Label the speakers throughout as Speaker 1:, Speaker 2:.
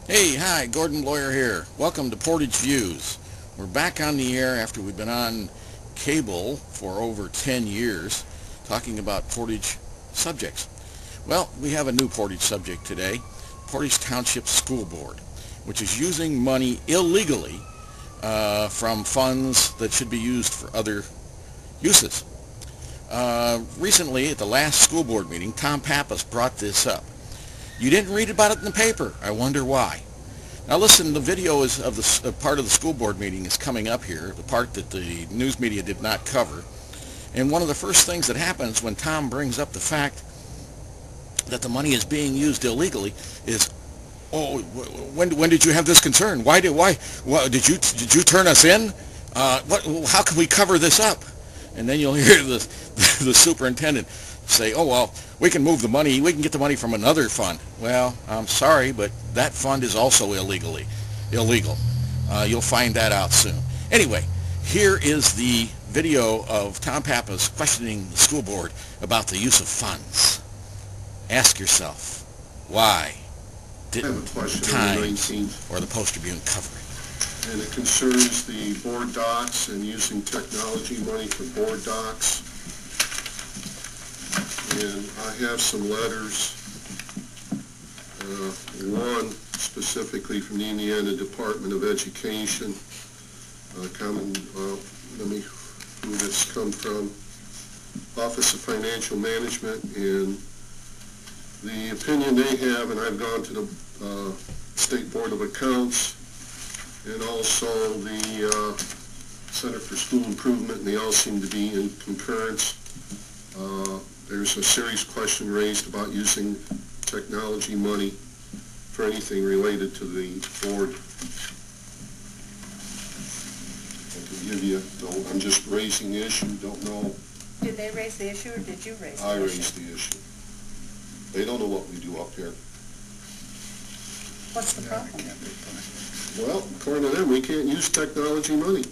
Speaker 1: Hey, hi, Gordon Lawyer here. Welcome to Portage Views. We're back on the air after we've been on cable for over 10 years talking about Portage subjects. Well, we have a new Portage subject today, Portage Township School Board, which is using money illegally from funds that should be used for other uses. Recently, at the last school board meeting, Tom Pappas brought this up. You didn't read about it in the paper. I wonder why. Now listen, the video is of the part of the school board meeting is coming up here, the part that the news media did not cover. And one of the first things that happens when Tom brings up the fact that the money is being used illegally is, oh, when did you have this concern? Why did you turn us in? How can we cover this up? And then you'll hear the superintendent say, oh, well, we can move the money, we can get the money from another fund. Well, I'm sorry, but that fund is also illegal. You'll find that out soon. Anyway, here is the video of Tom Pappas questioning the school board about the use of funds. Ask yourself, why didn't Times or the Post-Tribune cover it?
Speaker 2: And it concerns the board docs and using technology money for board docs. And I have some letters, one specifically from the Indiana Department of Education, let me, who this come from, Office of Financial Management, and the opinion they have, and I've gone to the State Board of Accounts, and also the Center for School Improvement, and they all seem to be in concurrence. There's a serious question raised about using technology money for anything related to the board. I can give you, I'm just raising the issue, don't know.
Speaker 3: Did they raise the issue or did you raise the issue?
Speaker 2: I raised the issue. They don't know what we do up here.
Speaker 3: What's the problem?
Speaker 2: Well, according to them, we can't use technology money.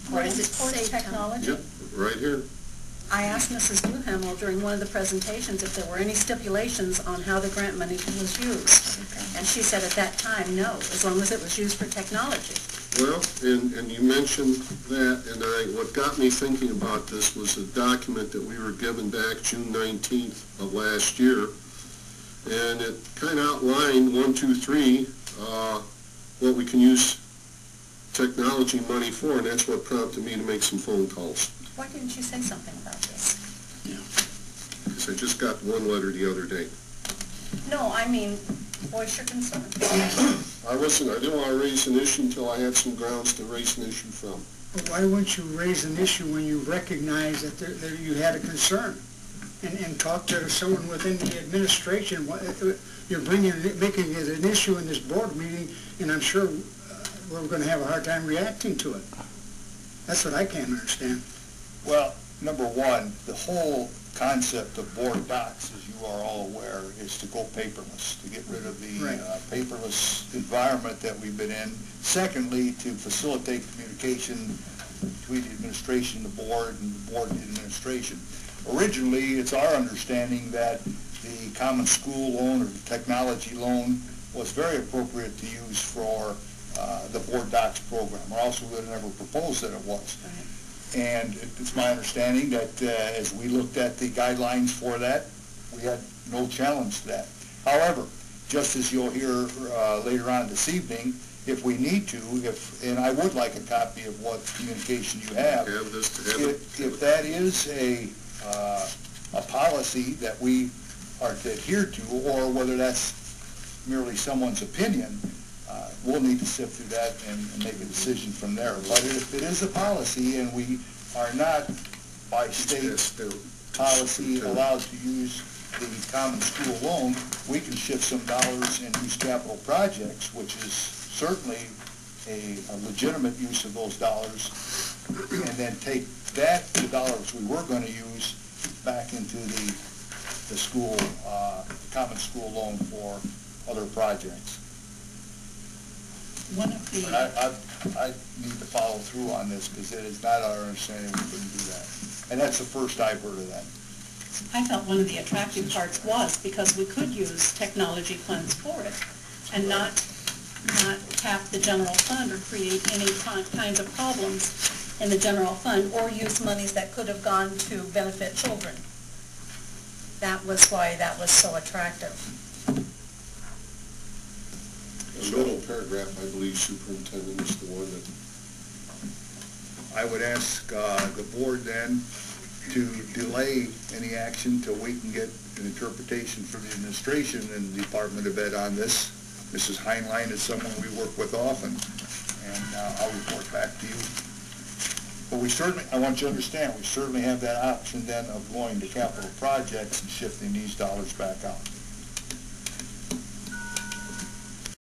Speaker 3: What does it say, technology?
Speaker 2: Yep, right here.
Speaker 3: I asked Mrs. Duhamel during one of the presentations if there were any stipulations on how the grant money was used. And she said at that time, no, as long as it was used for technology.
Speaker 2: Well, and you mentioned that, and what got me thinking about this was a document that we were given back June 19th of last year, and it kind of outlined 1, 2, 3 what we can use technology money for, and that's what prompted me to make some phone calls.
Speaker 3: Why didn't you say something about this?
Speaker 2: Because I just got one letter the other day.
Speaker 3: No, I mean, voice your concern.
Speaker 2: I didn't want to raise an issue until I had some grounds to raise an issue from.
Speaker 4: But why wouldn't you raise an issue when you recognize that you had a concern and talk to someone within the administration? You're making it an issue in this board meeting, and I'm sure we're going to have a hard time reacting to it. That's what I can't understand.
Speaker 5: Well, number one, the whole concept of board docs, as you are all aware, is to go paperless, to get rid of the paperless environment that we've been in. Secondly, to facilitate communication between the administration, the board, and the board and the administration. Originally, it's our understanding that the common school loan or the technology loan was very appropriate to use for the board docs program, or else we would have never proposed that it was. And it's my understanding that as we looked at the guidelines for that, we had no challenge to that. However, just as you'll hear later on this evening, if we need to, and I would like a copy of what communication you have, if that is a policy that we are to adhere to, or whether that's merely someone's opinion, we'll need to sift through that and make a decision from there. But if it is a policy and we are not, by state policy, allowed to use the common school loan, we can shift some dollars and use capital projects, which is certainly a legitimate use of those dollars, and then take the dollars we were going to use back into the school, common school loan for other projects.
Speaker 3: One of the...
Speaker 5: I need to follow through on this because it is not our understanding we couldn't do that. And that's the first I've heard of that.
Speaker 3: I felt one of the attractive parts was because we could use technology funds for it and not tap the general fund or create any kinds of problems in the general fund or use monies that could have gone to benefit children. That was why that was so attractive.
Speaker 2: The middle paragraph, I believe superintendent is the one that,
Speaker 5: I would ask the board then to delay any action till we can get an interpretation from the administration and the Department of Ed on this. Mrs. Heinlein is someone we work with often, and I'll report back to you. But we certainly, I want you to understand, we certainly have that option then of going to capital projects and shifting these dollars back out.